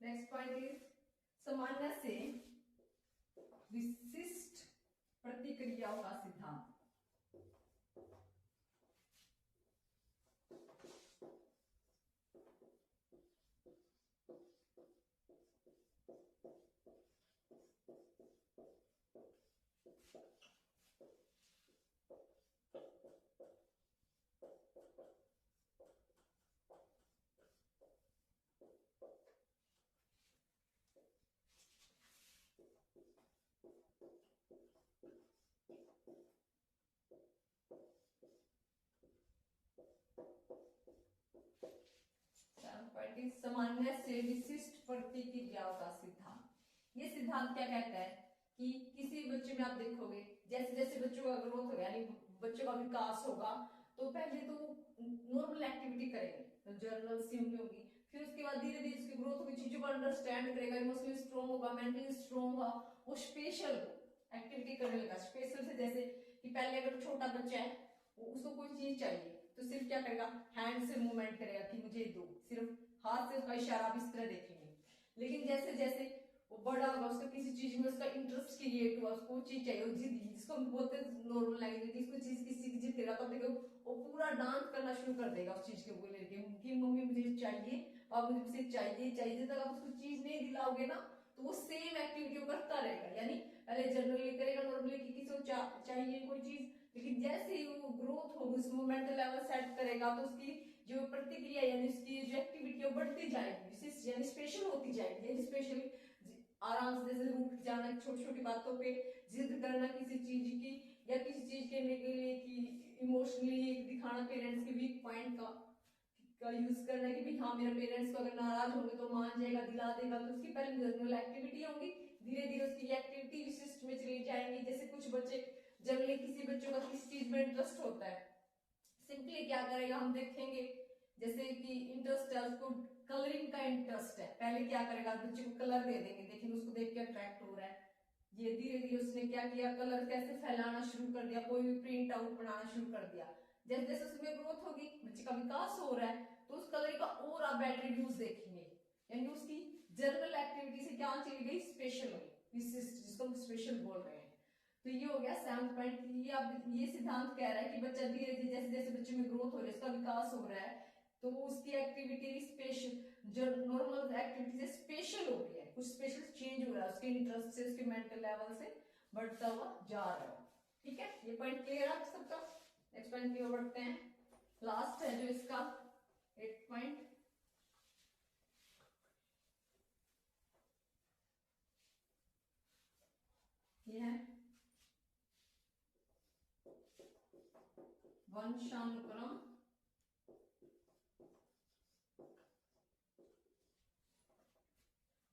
Next point is सामान्य से विशिष्ट प्रतिक्रियाओं का सिद्धांत। सामान्य से विशिष्ट प्रतिक्रियाओं का सिद्धांत। ये सिद्धांत क्या कहता है कि किसी बच्चे में आप देखोगे जैसे जैसे बच्चों का ग्रोथ होगा यानी बच्चों का विकास होगा तो पहले तो नॉर्मल एक्टिविटी करेंगे तो जर्नल सिम्पली होगी, फिर उसके बाद धीरे धीरे उसकी ग्रोथ होगी, चीजों को अंडरस्टैंड करेगा, इमोशनली स्ट्रॉन्ग होगा, मेंटली स्ट्रॉन्ग होगा, वो स्पेशल एक्टिविटी करने लगा। स्पेशल से जैसे कि पहले अगर छोटा बच्चा है उसको कोई चीज चाहिए तो सिर्फ क्या करेगा, हैंड से मूवमेंट करेगा कि मुझे दो, सिर्फ हाथ से उसका इशारा आप इस तरह देखेंगे। लेकिन जैसे जैसे वो बड़ा होगा उसका किसी चीज में उसका इंटरेस्ट क्रिएट हुआ, उसको चीज चाहिए, जिद, जिसको हम बोलते हैं नॉर्मल लैंग्वेज में इसको चीज किसी की जिद करेगा तो देखो वो पूरा डांस करना शुरू कर देगा उस चीज के लेके कि मम्मी मुझे चाहिए, पापा मुझे चाहिए चाहिए। जब तक आप उसको चीज नहीं दिलाओगे ना तो वो सेम एक्टिविटी वो करता रहेगा, यानी पहले जनरली करेगा नॉर्मली कि किसी को चाहिए कोई चीज, लेकिन जैसे ही वो ग्रोथ होगी उसमें मेंटल लेवल सेट करेगा तो उसकी जो प्रतिक्रिया यानी उसकी जो एक्टिविटी है बढ़ती जाएगी, यानी स्पेशल होती जाएगी। यानी स्पेशली आराम से जैसे रूठ जाना छोटी छोटी बातों पे, जिद करना किसी चीज की या किसी चीज करने के लिए कि इमोशनली दिखाना पेरेंट्स के वीक पॉइंट का यूज करना कि भाई हाँ मेरे पेरेंट्स को अगर नाराज होंगे तो मान जाएगा, दिला देगा, तो उसकी पहले जनरल एक्टिविटी होंगी, धीरे धीरे उसकी एक्टिविटी विशिष्ट में चली जाएंगी। जैसे कुछ बच्चे जनरली किसी बच्चों का किस चीज में इंटरेस्ट होता है, सिंपली क्या करेगा हम देखेंगे, जैसे कि इंटरेस्ट है उसको कलरिंग का इंटरेस्ट है, पहले क्या करेगा बच्चे को कलर दे देंगे, देखेंगे उसको देख के अट्रैक्ट हो रहा है, ये धीरे धीरे उसने क्या किया कलर कैसे फैलाना शुरू कर दिया, कोई भी प्रिंट आउट बनाना शुरू कर दिया। जैसे जैसे उसमें ग्रोथ होगी बच्चे का विकास हो रहा है तो उस कलर का और आप बेटर यूज देखेंगे, यानी उसकी जनरल एक्टिविटी से क्या चली गई स्पेशल हुई, जिसको हम स्पेशल बोल रहे हैं। तो ये हो गया 7th पॉइंट। ये अब ये सिद्धांत कह रहा है कि बच्चा धीरे धीरे जैसे जैसे बच्चे में ग्रोथ हो रही है उसका विकास हो रहा है तो उसकी एक्टिविटी स्पेशल जो नॉर्मल एक्टिविटी से स्पेशल हो रही है, कुछ स्पेशल चेंज हो रहा है उसके इंटरेस्ट से, उसके मेंटल लेवल से बढ़ता हुआ जा रहा है। ठीक है, ये पॉइंट क्लियर है आप सबका। नेक्स्ट पॉइंट की ओर बढ़ते हैं, लास्ट है जो इसका 8th पॉइंट। ये है वंशानुक्रम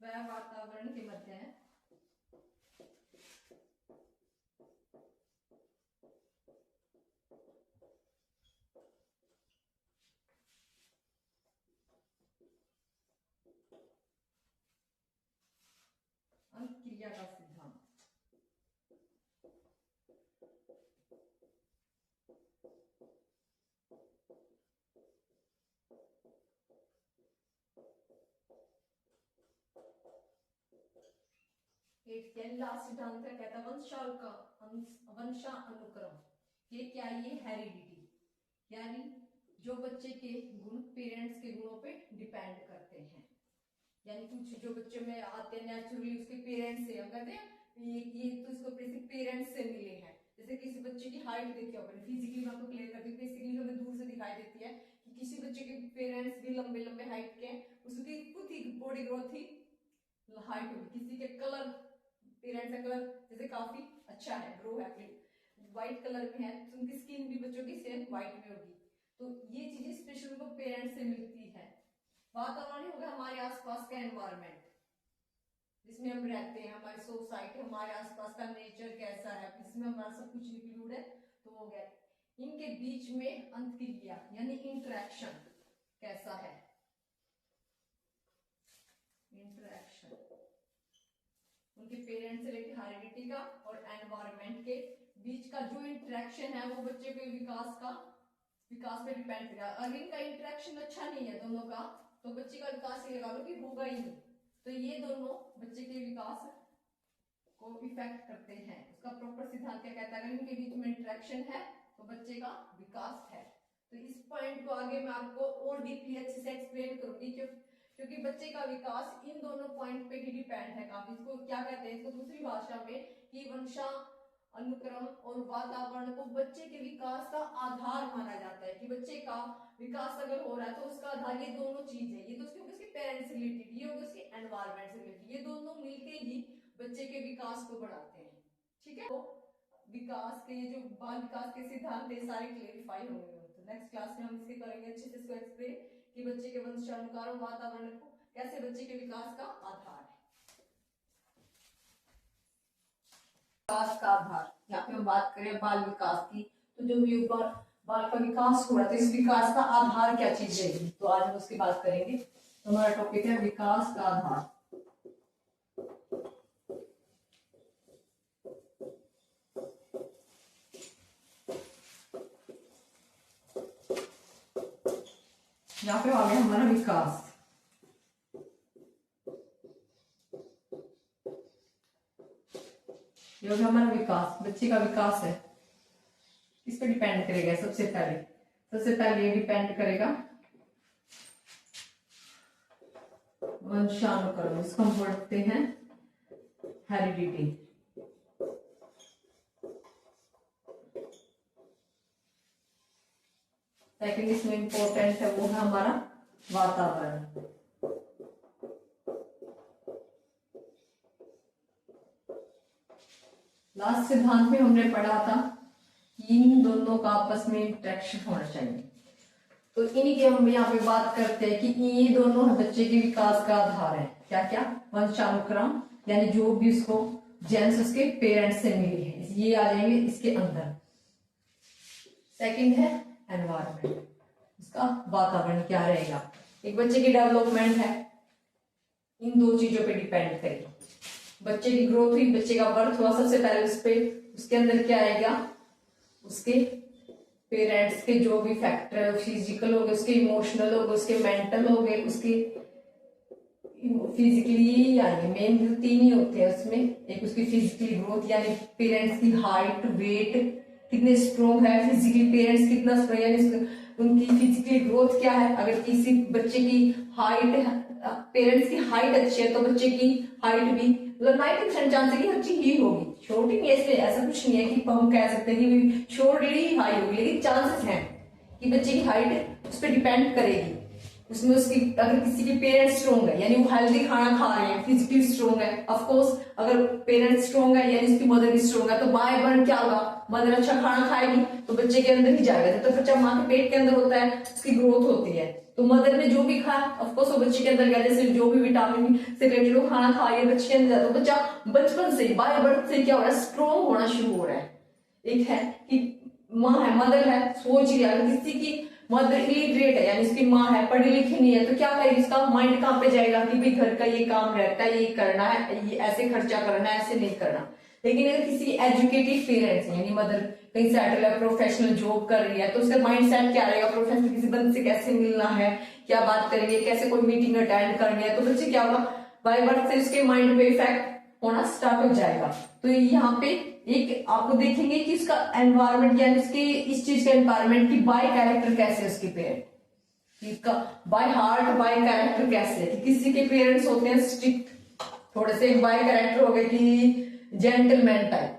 वह वातावरण के मध्य है अंतक्रिया का सिद्धांत। लास्ट सिद्धांत है कहता वंशानुक्रम। ये क्या, ये हेरिडिटी, यानी जो बच्चे के गुण पेरेंट्स के गुणों पे डिपेंड करते हैं, यानी कुछ जो बच्चे में आते हैं नेचुरली उसके पेरेंट्स से, हम कहते हैं ये तो इसको पेरेंट्स से मिले हैं। जैसे किसी बच्चे की हाइट देखिए अपन फिजिकली मैं आपको क्लियर करती हूँ, बेसिकली हमें दूर से दिखाई देती है कि किसी बच्चे के पेरेंट्स भी लंबे लंबे हाइट के हैं, उसकी खुद ही बॉडी ग्रोथ ही हाइट होगी। किसी के कलर पेरेंट्स का कलर जैसे काफी अच्छा है, ग्रो है, व्हाइट कलर में है तो उनकी स्किन भी बच्चों की सेम व्हाइट में होगी। तो ये चीजें स्पेशल उनको पेरेंट्स से मिलती है। वातावरण हो गया हमारे आसपास का एनवायरमेंट जिसमें हम रहते हैं, हमारी सोसाइटी, हमारे आसपास का नेचर कैसा है, इसमें हमारा सब कुछ इंक्लूड है। तो हो गया इनके बीच में अंतक्रिया यानी इंटरेक्शन कैसा है, इंटरेक्शन उनके पेरेंट्स से लेकर हेरिडिटी का और एनवायरमेंट के बीच का जो इंटरेक्शन है वो बच्चे के विकास पे डिपेंड करेगा। अगर इनका इंटरेक्शन अच्छा नहीं है दोनों का तो बच्चे का विकास ये लगा लो कि होगा ही नहीं। तो ये दोनों बच्चे के विकास को इफेक्ट करते हैं। उसका प्रॉपर सिद्धांत क्या कहता है, अगर इनके बीच में इंटरेक्शन है तो बच्चे का विकास है। तो इस पॉइंट को आगे मैं आपको और डीपली अच्छे से एक्सप्लेन करूंगी, क्योंकि बच्चे का विकास इन दोनों पॉइंट पे ही डिपेंड है काफी। इसको क्या कहते हैं, इसको दूसरी भाषा में कि वंशा अनुक्रम और वातावरण को बच्चे के विकास का आधार माना जाता है। कि बच्चे का विकास अगर हो रहा है तो उसका आधार ये दोनों चीज है। ये तो उसके पेरेंट्स से रिलेटेड, ये होगा उसके एनवायरमेंट से रिलेटेड, ये दोनों मिलके ही बच्चे के विकास को बढ़ाते हैं। ठीक है, तो विकास के जो बाल विकास के सिद्धांत है सारे क्लेरिफाई हो गए। तो नेक्स्ट क्लास में हम इसके करेंगे अच्छे से इसको एक्सप्लेन कि बच्चे के वंशानुकार और वातावरण को कैसे बच्चे के विकास का आधार है। विकास का आधार, यहाँ पे हम बात करें बाल विकास की, तो जो भी बाल का विकास हो रहा है तो इस विकास का आधार क्या चीज रहेगी, तो आज हम उसकी बात करेंगे। तो हमारा टॉपिक है विकास का आधार। यहाँ पे आ गया हमारा विकास। ये हमारा विकास, बच्चे का विकास है, इस पर डिपेंड करेगा। सबसे पहले ये डिपेंड करेगा वंशानुक्रम, इसको हम बोलते हैं हेरिडिटी। सेकंड इसमें इंपॉर्टेंट है वो है हमारा वातावरण। लास्ट सिद्धांत में हमने पढ़ा था कि इन दोनों का आपस में इंटरेक्शन होना चाहिए। तो इन्हीं की हम यहाँ पे बात करते हैं कि ये दोनों बच्चे के विकास का आधार है। क्या क्या, वंशानुक्रम, यानी जो भी उसको जेन्स उसके पेरेंट्स से मिली है, ये आ जाएंगे इसके अंदर। सेकंड है एनवायरमेंट, उसका वातावरण क्या रहेगा। एक बच्चे की डेवलपमेंट है, इन दो चीजों पे डिपेंड करेगी। बच्चे की ग्रोथ हुई, बच्चे का बर्थ हुआ, सबसे पहले उसके अंदर क्या आएगा, उसके पेरेंट्स के जो भी फैक्टर है, फिजिकल हो गए, उसके इमोशनल हो गए, उसके मेंटल हो गए, उसके फिजिकली, यानी मेन तीन ही होते हैं उसमें। एक उसकी फिजिकली ग्रोथ, यानी पेरेंट्स की हाइट, वेट कितने स्ट्रोंग है, फिजिकली पेरेंट्स कितना स्ट्रोंग, यानी उनकी फिजिकली ग्रोथ क्या है। अगर किसी बच्चे की हाइट, पेरेंट्स की हाइट अच्छी है तो बच्चे की हाइट भी मतलब 90% चांस है कि अच्छी ही होगी। छोटी नहीं है, इसलिए ऐसा कुछ नहीं है कि हम कह सकते हैं कि छोटी हाई होगी, लेकिन चांसेस हैं कि बच्चे की हाइट उस पर डिपेंड करेगी। उसमें उसकी अगर किसी के पेरेंट्स स्ट्रोंग है, यानी वो हेल्दी खाना खा रहे हैं, फिजिकली स्ट्रोंग है, ऑफ कोर्स अगर पेरेंट्स स्ट्रोंग है यानी उसकी मदर भी स्ट्रोंग है, तो बाय बर्थ क्या होगा, मदर अच्छा खाना खाएगी तो बच्चे के अंदर ही जाएगा। जब तक बच्चा माँ के पेट के अंदर होता है उसकी ग्रोथ होती है, तो मदर ने जो भी खाया ऑफ कोर्स वो बच्चे के अंदर गया। जैसे जो भी विटामिन से रिलेटेड खाना खाया बच्चे के अंदर, तो बच्चा बचपन से बाय बर्थ से क्या हो रहा है, स्ट्रोंग होना शुरू हो रहा है। एक है कि माँ है, मदर है, सोच लिया। अगर किसी की मदर इलिटरेट है, यानी इसकी माँ है, पढ़ी लिखी नहीं है, तो क्या करेगी, इसका माइंड कहाँ पे जाएगा कि भाई घर का ये काम रहता है, ये करना है, ये ऐसे खर्चा करना है, ऐसे नहीं करना। लेकिन अगर किसी एजुकेटेड पेरेंट्स यानी मदर कहीं सेटल है, प्रोफेशनल जॉब कर रही है, तो उसका माइंड सेट क्या रहेगा, प्रोफेशनल किसी बंदे से कैसे मिलना है, क्या बात करेंगे, कैसे कोई मीटिंग अटेंड करनी है, तो बच्चे क्या होगा, बाय बर्थ से उसके माइंड पे इफेक्ट होना स्टार्ट हो जाएगा। तो यहाँ पे एक आपको देखेंगे कि इसका एनवायरमेंट यानी उसके इस चीज के एनवायरमेंट की बाय कैरेक्टर कैसे, उसके पेरेंट इसका बाय हार्ट बाय कैरेक्टर कैसे। कि किसी के पेरेंट्स होते हैं स्ट्रिक्ट, थोड़े से बाय कैरेक्टर हो गए कि जेंटलमैन टाइप,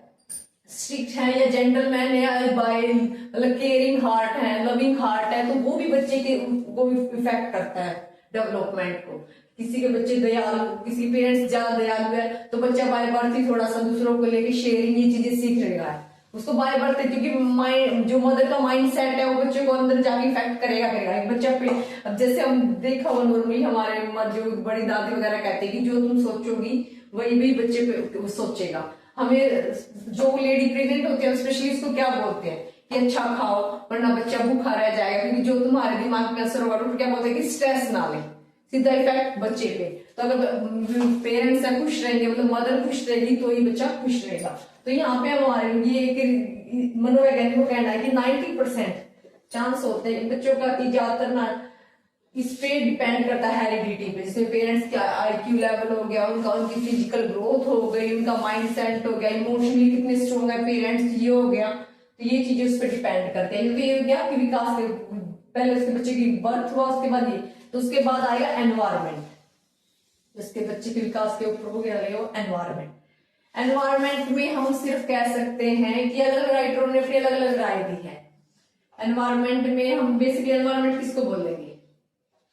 स्ट्रिक्ट है या जेंटलमैन या बाय मतलब केयरिंग हार्ट है, लविंग हार्ट है, तो वो भी बच्चे के को इफेक्ट करता है डेवलपमेंट को। किसी के बच्चे दयालु, किसी पेरेंट्स ज्यादा दयालु है तो बच्चा बाय बर्थ ही थोड़ा सा दूसरों को लेके शेयरिंग ये चीजें सीख रहेगा है, उसको बाय बर्थ है, क्योंकि माइंड जो मदर का माइंड सेट है वो बच्चे को अंदर जाके इफेक्ट करेगा। एक बच्चा पे अब जैसे हम देखा हुआ नॉर्मली हमारे जो बड़ी दादी वगैरह कहते हैं कि जो तुम सोचोगी वही भी बच्चे पे सोचेगा। हमें जो लेडी प्रेग्नेंट होती है स्पेशली उसको क्या बोलते हैं कि अच्छा खाओ वरना बच्चा भूखा रह जाएगा, क्योंकि जो तुम्हारे दिमाग में असर होगा तो क्या बोलते हैं कि स्ट्रेस ना ले, सीधा इफेक्ट बच्चे पे। तो अगर पेरेंट्स खुश रहेंगे, मतलब मदर खुश रहेगी तो ही बच्चा खुश रहेगा। तो यहाँ पे हमारे ये मनोवैज्ञानिक को कहना है कि 90% चांस होते हैं बच्चों का ज्यादातर ना इस पे डिपेंड करता है हेरिडिटी पे, जैसे पेरेंट्स का आईक्यू लेवल हो गया, उनका उनकी फिजिकल ग्रोथ हो गई, उनका माइंड सेट हो गया, इमोशनली कितने स्ट्रॉन्ग है पेरेंट्स, ये हो गया। तो ये चीजें उस पर डिपेंड करते हैं, क्योंकि ये हो गया कि विकास के पहले उसके बच्चे की बर्थ हुआ, उसके बाद ये, तो उसके बाद आएगा एनवायरमेंट, उसके बच्चे के विकास के ऊपर हो गया एनवायरमेंट। एनवायरमेंट में हम सिर्फ कह सकते हैं कि अलग अलग राइटरों ने अपनी अलग अलग राय दी है। एनवायरमेंट में हम बेसिकली एनवायरमेंट किसको बोलेंगे,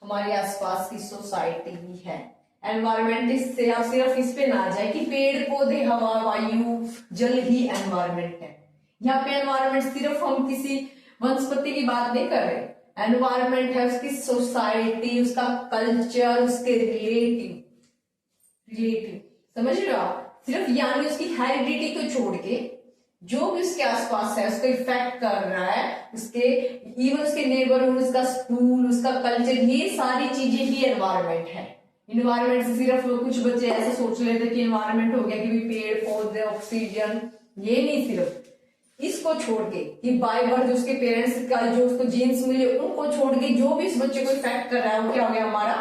हमारे आसपास की सोसाइटी है एनवायरमेंट। इससे आप सिर्फ इस पे ना जाए कि पेड़ पौधे हवा वायु जल ही एनवायरमेंट है। यहाँ पे एनवायरमेंट सिर्फ हम किसी वनस्पति की बात नहीं कर रहे, एनवायरमेंट है उसकी सोसाइटी, उसका कल्चर, उसके रिलेटिव समझ रहे हो आप, सिर्फ यानी उसकी हेरिडिटी को छोड़ के जो भी उसके आसपास है उसको इफेक्ट कर रहा है, उसके इवन उसके नेबरहुड, उसका स्कूल, उसका कल्चर, ये सारी चीजें ही एनवायरमेंट है। इन्वायरमेंट से सिर्फ कुछ बच्चे ऐसे सोच लेते कि एनवायरमेंट हो गया कि भी पेड़ पौधे ऑक्सीजन, ये नहीं, सिर्फ इसको छोड़ के कि बाय बर्थ उसके पेरेंट्स का जो उसको जीन्स मिले उनको छोड़ के जो भी इस बच्चे को इफेक्ट कर रहा है वो क्या हो गया हमारा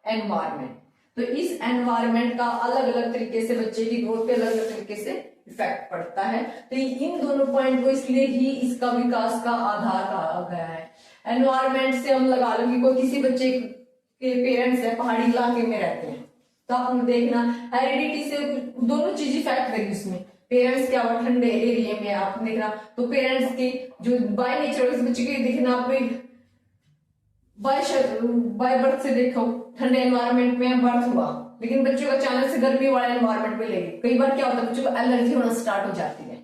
एनवायरमेंट। तो इस एनवायरमेंट का अलग अलग तरीके से बच्चे की ग्रोथ पे अलग अलग तरीके से इफेक्ट पड़ता है। तो इन दोनों पॉइंट को इसलिए ही इसका विकास का आधार कहा गया है। एनवायरमेंट से हम लगा लो कि कोई किसी बच्चे के पेरेंट्स है पहाड़ी इलाके में रहते हैं, तो आप देखना हेरिडिटी से दोनों चीज इफेक्ट करेगी उसमें। पेरेंट्स क्या हुआ ठंडे एरिया में आप देखना, तो पेरेंट्स की जो बाय नेचर इस बच्चे के देखना आप बाय बर्थ से देखो ठंडे एनवायरमेंट में बर्थ हुआ, लेकिन बच्चों को अचानक से गर्मी वाले एनवायरमेंट में ले गए, कई बार क्या होता है बच्चों को एलर्जी होना स्टार्ट हो जाती है।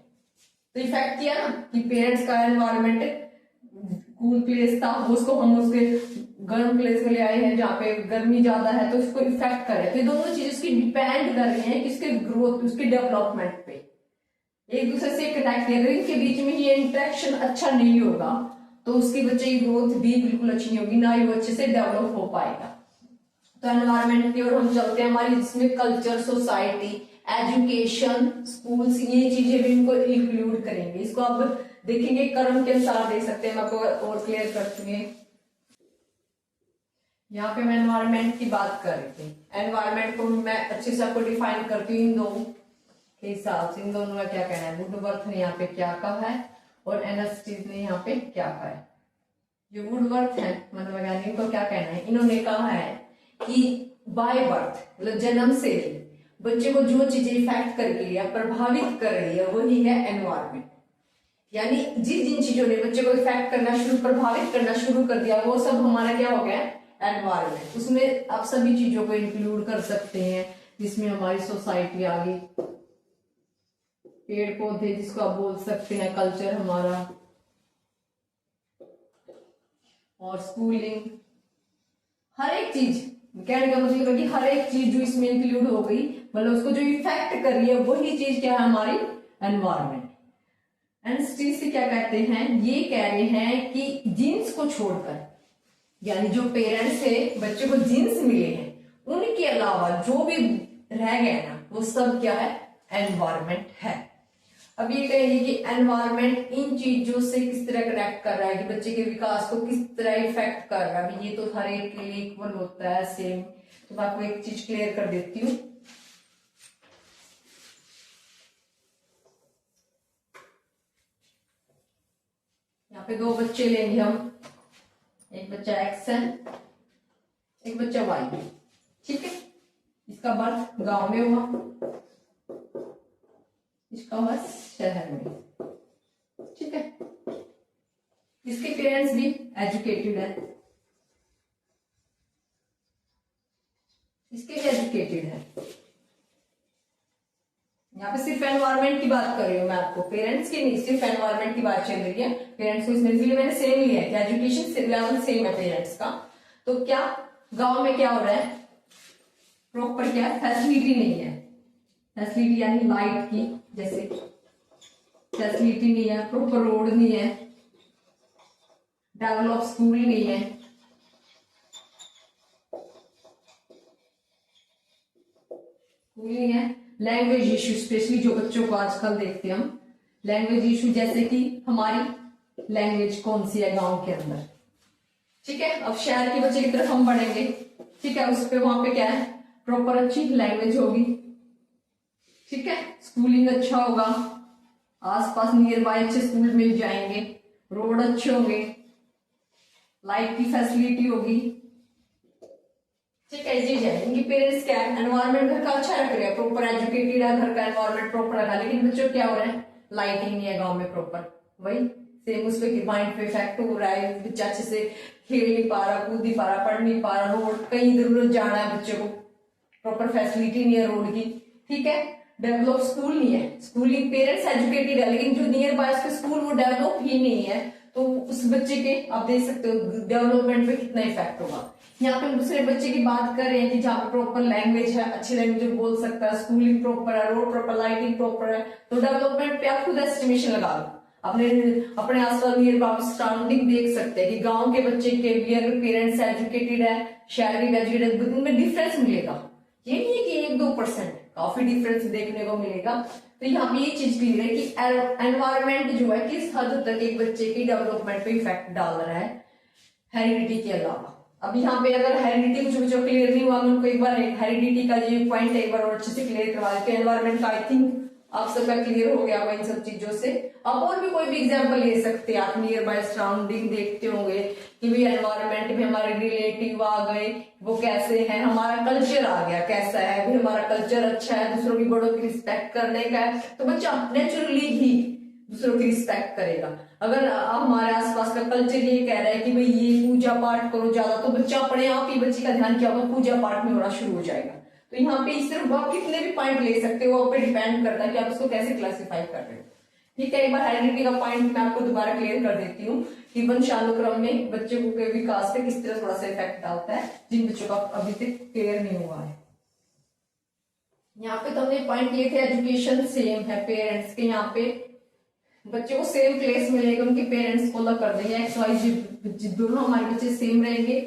तो इफेक्ट किया ना कि पेरेंट्स का एनवायरमेंट कूल प्लेस था, उसको हम उसके गर्म प्लेस में ले आए हैं जहाँ पे गर्मी ज्यादा है, तो उसको इफेक्ट करे। तो ये दोनों चीज उसकी डिपेंड कर रही है कि उसके ग्रोथ, उसके डेवलपमेंट पे, एक दूसरे से कनेक्ट है। अगर इनके बीच में ये इंटरेक्शन अच्छा नहीं होगा तो उसकी बच्चे की ग्रोथ भी बिल्कुल अच्छी नहीं होगी, ना ही वो अच्छे से डेवलप हो पाएगा। तो एनवायरमेंट की ओर हम चलते हैं, हमारी जिसमें कल्चर, सोसाइटी, एजुकेशन, स्कूल्स, ये चीजें भी इनको इंक्लूड करेंगे। इसको आप देखेंगे कर्म के अनुसार देख सकते हैं, मैं आपको और क्लियर करती हूँ। यहाँ पे मैं एनवायरमेंट की बात कर रही थी, एनवायरमेंट को मैं अच्छे से आपको डिफाइन करती हूँ इन दो के हिसाब से। इन दोनों का क्या कहना है, वुडवर्थ ने यहाँ पे क्या कहा है और एनएसटीज ने यहाँ पे क्या कहा है। जो वुडवर्थ है मनोवैज्ञानिक को क्या कहना है, इन्होंने कहा है कि बाय बर्थ मतलब जन्म से ही बच्चे को जो चीजें इफेक्ट कर रही है, प्रभावित कर रही है, वही है एनवायरमेंट। यानी जिन चीजों ने बच्चे को इफेक्ट करना शुरू, प्रभावित करना शुरू कर दिया, वो सब हमारा क्या हो गया एनवायरमेंट। उसमें आप सभी चीजों को इंक्लूड कर सकते हैं, जिसमें हमारी सोसाइटी आ गई, पेड़ पौधे जिसको आप बोल सकते हैं, कल्चर हमारा, और स्कूलिंग, हर एक चीज। कहने का मतलब है कि हर एक चीज जो इसमें इंक्लूड हो गई, मतलब उसको जो इफेक्ट कर रही है वही चीज क्या है हमारी एनवायरमेंट। एनएसटी से क्या कहते हैं, ये कह रहे हैं कि जीन्स को छोड़कर, यानी जो पेरेंट्स है बच्चे को जीन्स मिले हैं, उनके अलावा जो भी रह गया ना वो सब क्या है एनवायरमेंट है। अब ये कहेंगे कि एनवायरमेंट इन चीजों से किस तरह कनेक्ट कर रहा है, कि बच्चे के विकास को किस तरह इफेक्ट कर रहा है। अभी ये तो हर एक के लिए इक्वल होता है सेम, तो मैं आपको एक चीज क्लियर कर देती हूँ। यहाँ पे दो बच्चे लेंगे हम, एक बच्चा एक्स है, एक बच्चा वाई, ठीक है। इसका बर्थ गांव में हुआ, इसका हुआ शहर में, ठीक है। इसके पेरेंट्स भी एजुकेटेड है, इसके भी एजुकेटेड है। यहाँ पे सिर्फ एनवायरमेंट की बात कर रही हूँ मैं आपको, पेरेंट्स की नहीं, सिर्फ एनवायरमेंट की बात चल रही है। पेरेंट्स को इसमें इसलिए मैंने सेम लिया है कि एजुकेशन लेवल सेम है पेरेंट्स का। तो क्या गांव में क्या हो रहा है, प्रॉपर क्या है फैसिलिटी नहीं है, फैसिलिटी यानी लाइट की जैसे फैसिलिटी नहीं है, प्रॉपर रोड नहीं है, डेवलप स्कूल नहीं है, स्कूल नहीं है। लैंग्वेज इशू, स्पेशली जो बच्चों को आजकल देखते हैं हम, लैंग्वेज इशू, जैसे कि हमारी लैंग्वेज कौन सी है गांव के अंदर, ठीक है। अब शहर के बच्चे की तरफ हम बढ़ेंगे, ठीक है। उस पे वहां पे क्या है, प्रॉपर अच्छी लैंग्वेज होगी, ठीक है। स्कूलिंग अच्छा होगा, आसपास नियर बाय अच्छे स्कूल मिल जाएंगे, रोड अच्छे होंगे, लाइट की फैसिलिटी होगी, ठीक है। जी है इनकी पेरेंट्स क्या है, एनवायरमेंट घर का अच्छा रख रहे हैं, प्रॉपर एजुकेटेड है, घर का एनवायरमेंट प्रॉपर रखा, लेकिन बच्चों क्या हो रहा है, लाइटिंग नहीं है गांव में प्रॉपर, वही सेम उस पे माइंड पे इफेक्ट हो रहा है, बच्चा अच्छे से खेल नहीं पा रहा, कूद नहीं पा रहा, पढ़ नहीं पा रहा, रोड कहीं इधर उधर जाना है बच्चे को, प्रॉपर फैसिलिटी नहीं है रोड की, ठीक है। डेवलप स्कूल नहीं है, स्कूलिंग पेरेंट्स एजुकेटेड है, लेकिन जो नियर बाय उसके स्कूल वो डेवलप ही नहीं है, तो उस बच्चे के आप देख सकते हो डेवलपमेंट पे कितना इफेक्ट होगा। यहाँ पे हम दूसरे बच्चे की बात कर रहे हैं कि जहाँ पे प्रॉपर लैंग्वेज है, अच्छी लैंग्वेज बोल सकता है, स्कूलिंग प्रॉपर है, रोड प्रॉपर, लाइटिंग प्रॉपर है, तो डेवलपमेंट पे आप खुद एस्टिमेशन लगा लो, अपने अपने आसपास नियर बाय सराउंडिंग देख सकते हैं कि गांव के बच्चे के भी अगर पेरेंट्स एजुकेटेड है, शहर के एजुकेटेड, उनमें डिफरेंस मिलेगा, ये नहीं है कि 1-2%, काफी डिफरेंस देखने को मिलेगा। तो यहाँ पे ये चीज क्लियर है कि एनवायरमेंट जो है किस हद तक एक बच्चे की डेवलपमेंट पे इफेक्ट डाल रहा है हेरिडिटी के अलावा। अब यहाँ पे अगर हेरिडिटी कुछ बच्चों क्लियर नहीं हुआ, उनको एक बार हेरिडिटी का जो पॉइंट है एक बार और अच्छे से क्लियर करवा देते हैं। एनवायरमेंट का आई थिंक आप सबका क्लियर हो गया होगा इन सब चीजों से। अब और भी कोई भी एग्जांपल ले सकते हैं आप, नियर बाय सराउंडिंग देखते होंगे कि भाई एनवायरमेंट में हमारे रिलेटिव आ गए, वो कैसे हैं, हमारा कल्चर आ गया कैसा है, भाई हमारा कल्चर अच्छा है, दूसरों की बड़ों की रिस्पेक्ट करने का है, तो बच्चा नेचुरली ही दूसरों की रिस्पेक्ट करेगा। अगर हमारे आसपास का कल्चर ये कह रहा है कि भाई ये पूजा पाठ करो ज्यादा, तो बच्चा अपने आप ही बच्चे का ध्यान क्या होगा, पूजा पाठ में होना शुरू हो जाएगा। तो यहाँ पे सिर्फ आप कितने भी पॉइंट ले सकते हो, आप पे डिपेंड करता है कि आप उसको कैसे क्लासिफाई कर रहे हो, ठीक है। एक बार हेरिडिटी का पॉइंट मैं आपको दोबारा क्लियर कर देती हूँ कि वंशानुक्रम में बच्चों के विकास पे किस तरह थोड़ा सा इफेक्ट डालता है, जिन बच्चों का अभी तक क्लियर नहीं हुआ है। यहाँ पे तो हमने पॉइंट लिए थे, एजुकेशन सेम है पेरेंट्स के, यहाँ पे बच्चे को सेम प्लेस मिलेगा, उनके पेरेंट्स फॉलो कर देंगे, XYZ दोनों हमारे बच्चे सेम रहेंगे,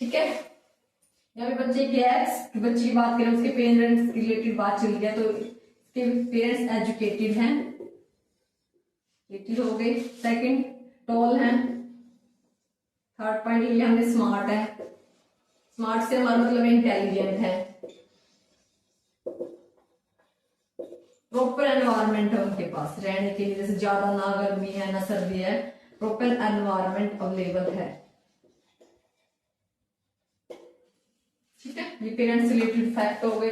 ठीक है। यहाँ पे बच्चे के बच्चे की बात करें, उसके पेरेंट्स रिलेटेड बात चल गया, तो इसके पेरेंट्स एजुकेटेड हैं, हो गए। सेकंड टॉल है, थर्ड पॉइंट लिया हमने स्मार्ट है, स्मार्ट से हमारा मतलब इंटेलिजेंट है, प्रॉपर एनवायरमेंट है उनके पास रहने के लिए, जैसे ज्यादा ना गर्मी है ना सर्दी है, प्रॉपर एनवायरमेंट अवेलेबल है, ठीक है। ये पेरेंट्स रिलेटेड फैक्ट हो गए।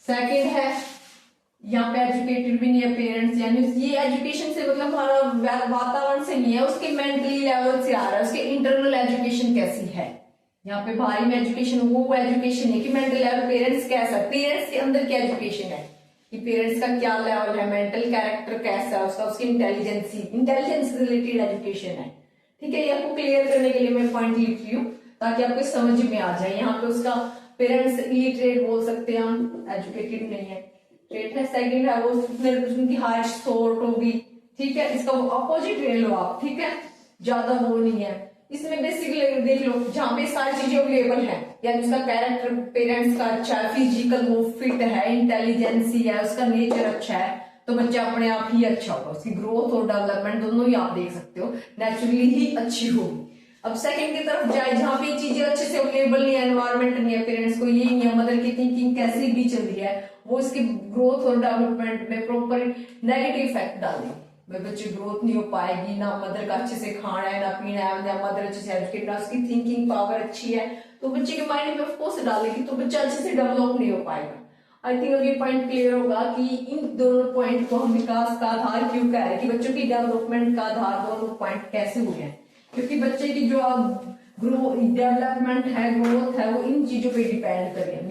सेकंड है यहाँ पे एजुकेटेड भी नहीं है पेरेंट्स, यानी ये एजुकेशन से मतलब हमारा वातावरण से नहीं है, उसके मेंटली लेवल से आ रहा है, उसके इंटरनल एजुकेशन कैसी है। यहाँ पे बाहरी में एजुकेशन वो एजुकेशन है कि मेंटल लेवल पेरेंट्स कैसा, पेरेंट्स के अंदर क्या एजुकेशन है कि पेरेंट्स का क्या लेवल है, मेंटल कैरेक्टर कैसा है उसका, उसकी इंटेलिजेंस रिलेटेड एजुकेशन है, ठीक है। ये आपको क्लियर करने के लिए मैं पॉइंट लिख रही हूँ ताकि आपको समझ में आ जाए। यहाँ पे उसका पेरेंट्स इलिटरेट बोल सकते हैं हम, एजुकेटेड नहीं है, ट्रेट है। सेकंड है वो उनकी हार्श शॉर्ट होगी, ठीक है, इसका अपोजिट ले लो आप, ठीक है, ज्यादा वो नहीं है। इसमें बेसिकली देख लो जहाँ पे सारी चीजें अवेलेबल है, यानी उसका कैरेक्टर पेरेंट्स का अच्छा है, फिजिकल वो फिट है, इंटेलिजेंसी है, उसका नेचर अच्छा है, तो बच्चा अपने आप ही अच्छा होगा, उसकी ग्रोथ और डेवलपमेंट दोनों ही आप देख सकते हो नेचुरली ही अच्छी होगी। अब सेकंड की तरफ जाए जहाँ पे चीजें अच्छे से अवेलेबल नहीं है, एनवायरमेंट नहीं है, पेरेंट्स को ये नहीं है, मदर की थिंकिंग कैसी भी चल रही है, वो इसकी ग्रोथ और डेवलपमेंट में प्रॉपर नेगेटिव इफेक्ट डालेंगे, बच्चे ग्रोथ नहीं हो पाएगी, ना मदर का अच्छे से खाना है ना पीना है, ना मदर अच्छे से एजुकेट, ना उसकी थिंकिंग पावर अच्छी है, तो बच्चे के माइंड में ऑफकोर्स डालेगी, तो बच्चा अच्छे से डेवलप नहीं हो पाएगा। आई थिंक अब ये पॉइंट क्लियर होगा कि इन दोनों पॉइंट को हम विकास का आधार क्यों कह रहे हैं, कि बच्चों की डेवलपमेंट का आधार दोनों पॉइंट कैसे हुए हैं, क्योंकि बच्चे की जो डेवलपमेंट है, ग्रोथ है, वो इन चीजों पे डिपेंड करें।